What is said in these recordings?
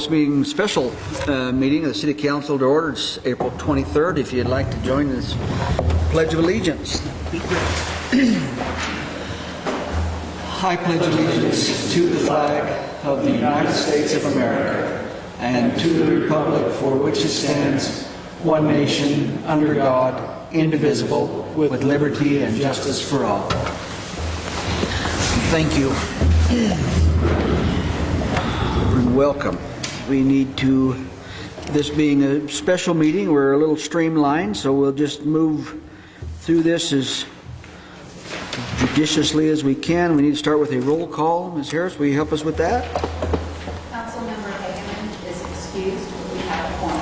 This being special meeting of the City Council to order. It's April 23rd. If you'd like to join this Pledge of Allegiance. I pledge allegiance to the flag of the United States of America and to the republic for which it stands, one nation, under God, indivisible, with liberty and justice for all. Thank you. And welcome. We need to, this being a special meeting, we're a little streamlined, so we'll just move through this as judiciously as we can. We need to start with a roll call. Ms. Harris, will you help us with that? Councilmember Hageman is excused. We have a quorum.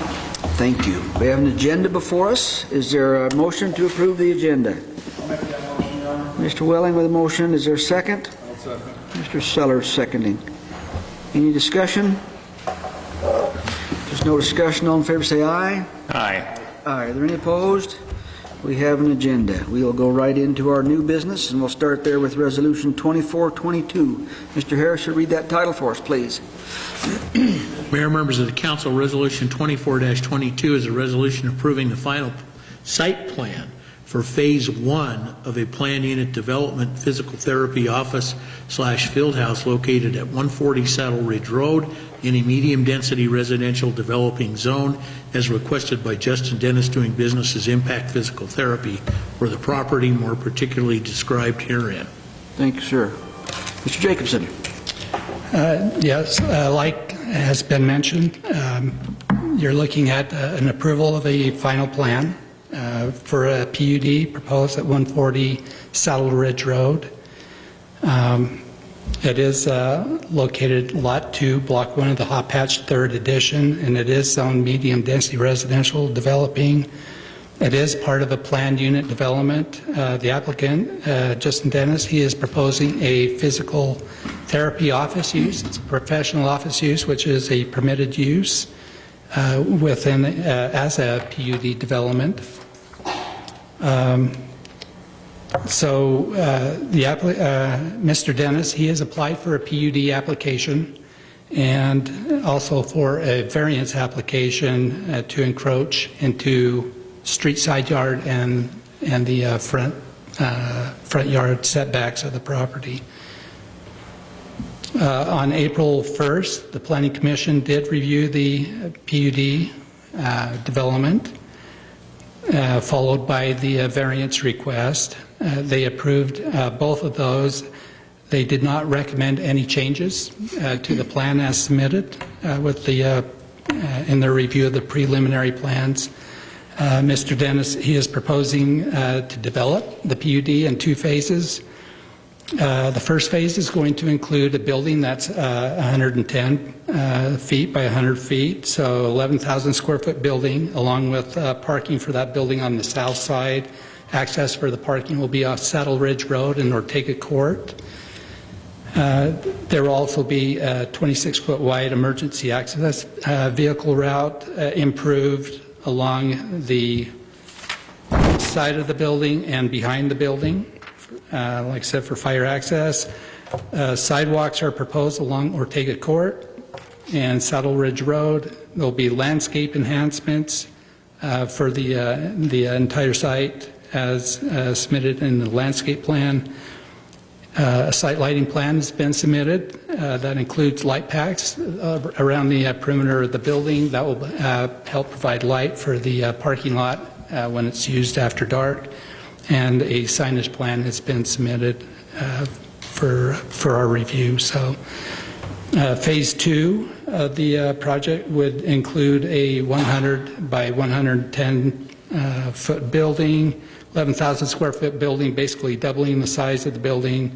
Thank you. We have an agenda before us. Is there a motion to approve the agenda? I'll make that motion, Your Honor. Mr. Welling with a motion. Is there a second? I'll second. Mr. Sellers seconding. Any discussion? If there's no discussion, all in favor say aye. Aye. Aye. Are there any opposed? We have an agenda. We will go right into our new business, and we'll start there with Resolution 2422. Mr. Harris, should read that title for us, please. Mayor, members of the council, Resolution 24-22 is a resolution approving the final site plan for Phase 1 of a planned unit development physical therapy office/field house located at 140 Saddle Ridge Road in a medium-density residential developing zone, as requested by Justin Dennis, doing business as Impact Physical Therapy, for the property more particularly described herein. Thank you, sir. Mr. Jacobson. Yes, like has been mentioned, you're looking at an approval of a final plan for a PUD proposed at 140 Saddle Ridge Road. It is located Lot 2, Block 1 of the Hot Patch 3rd Edition, and it is zoned medium density residential developing. It is part of a planned unit development. The applicant, Justin Dennis, he is proposing a physical therapy office use. It's a professional office use, which is a permitted use within as a PUD development. Mr. Dennis, he has applied for a PUD application and also for a variance application to encroach into street side yard and the front yard setbacks of the property. On April 1st, the Planning Commission did review the PUD development, followed by the variance request. They approved both of those. They did not recommend any changes to the plan as submitted in their review of the preliminary plans. Mr. Dennis, he is proposing to develop the PUD in two phases. The first phase is going to include a building that's 110 feet by 100 feet, so 11,000 square foot building, along with parking for that building on the south side. Access for the parking will be off Saddle Ridge Road and Ortega Court. There will also be a 26-foot wide emergency access vehicle route improved along the side of the building and behind the building. Like I said, for fire access. Sidewalks are proposed along Ortega Court and Saddle Ridge Road. There will be landscape enhancements for the entire site as submitted in the landscape plan. A site lighting plan has been submitted that includes light packs around the perimeter of the building that will help provide light for the parking lot when it's used after dark. And a signage plan has been submitted for our review. So phase 2 of the project would include a 100 by 110 foot building, 11,000 square foot building, basically doubling the size of the building.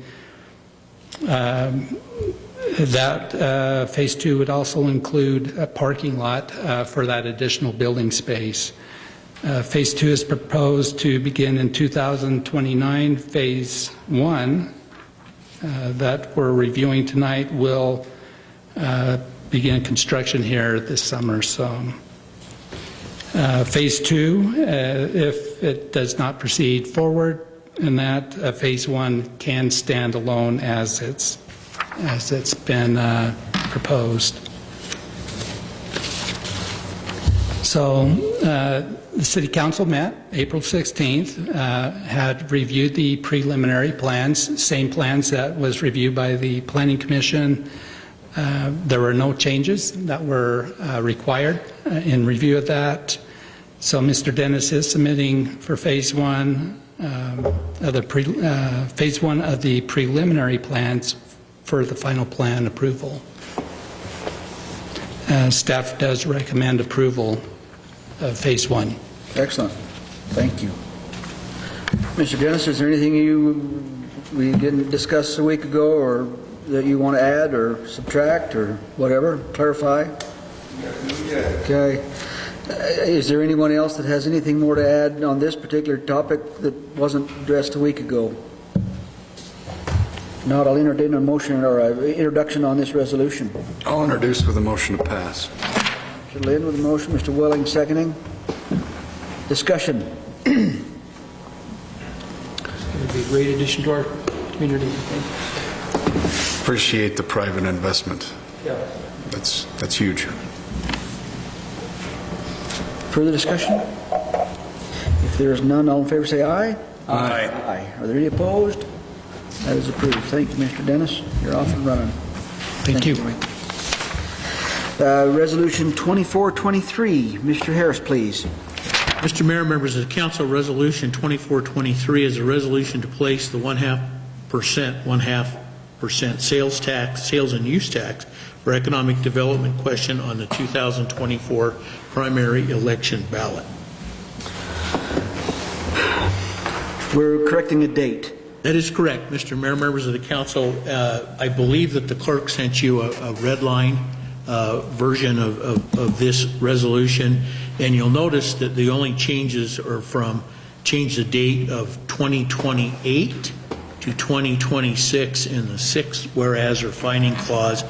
Phase 2 would also include a parking lot for that additional building space. Phase 2 is proposed to begin in 2029. Phase 1 that we're reviewing tonight will begin construction here this summer. So Phase 2, if it does not proceed forward in that, Phase 1 can stand alone as it's been proposed. So the city council met April 16th, had reviewed the preliminary plans, same plans that was reviewed by the Planning Commission. There were no changes that were required in review of that. So Mr. Dennis is submitting for phase one of the preliminary plans for the final plan approval. Staff does recommend approval of phase one. Excellent. Thank you. Mr. Dennis, is there anything we didn't discuss a week ago or that you want to add or subtract or whatever, clarify? Okay. Is there anyone else that has anything more to add on this particular topic that wasn't addressed a week ago? If not, I'll entertain a motion or an introduction on this resolution. I'll introduce with a motion to pass. Mr. Lynn with the motion, Mr. Welling seconding. Discussion. It would be a great addition to our community, I think. Appreciate the private investment. Yeah. That's huge. Further discussion? If there is none, all in favor say aye. Aye. Aye. Are there any opposed? That is approved. Thank you, Mr. Dennis. You're off and running. Thank you. Resolution 2423. Mr. Harris, please. Mr. Mayor, members of the council, Resolution 2423 is a resolution to place the 1.5% sales tax, sales and use tax for economic development question on the 2024 primary election ballot. We're correcting a date. That is correct, Mr. Mayor, members of the council. I believe that the clerk sent you a red line version of this resolution, and you'll notice that the only changes are from change the date of 2028 to 2026 in the sixth whereas or finding clause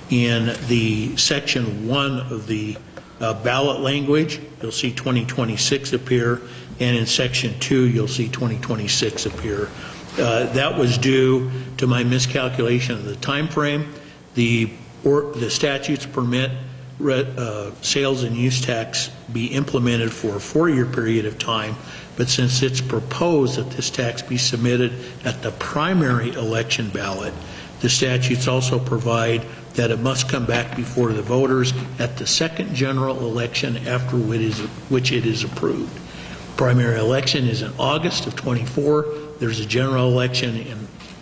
in the section 1 of the ballot language. You'll see 2026 appear, and in section 2 you'll see 2026 appear. That was due to my miscalculation of the time frame. The statutes permit sales and use tax be implemented for a 4-year period of time, but since it's proposed that this tax be submitted at the primary election ballot, the statutes also provide that it must come back before the voters at the second general election after which it is approved. Primary election is in August of 24. There's a general election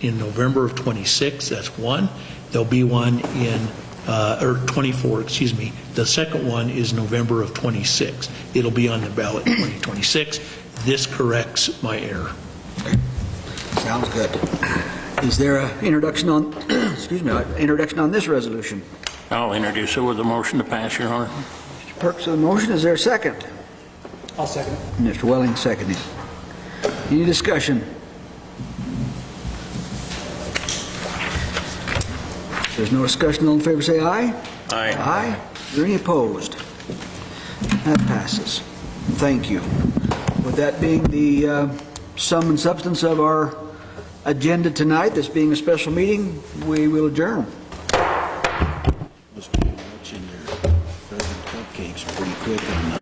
in November of 26. That's one. There'll be one in, or 24, excuse me. The second one is November of 26. It'll be on the ballot in 2026. This corrects my error. Sounds good. Is there an introduction on, excuse me, introduction on this resolution? I'll introduce it with a motion to pass, Your Honor. Mr. Perks with the motion. Is there a second? I'll second it. Mr. Welling seconding. Any discussion? If there's no discussion, all in favor say aye. Aye. Aye. Is there any opposed? That passes. Thank you. With that being the sum and substance of our agenda tonight, this being a special meeting, we will adjourn.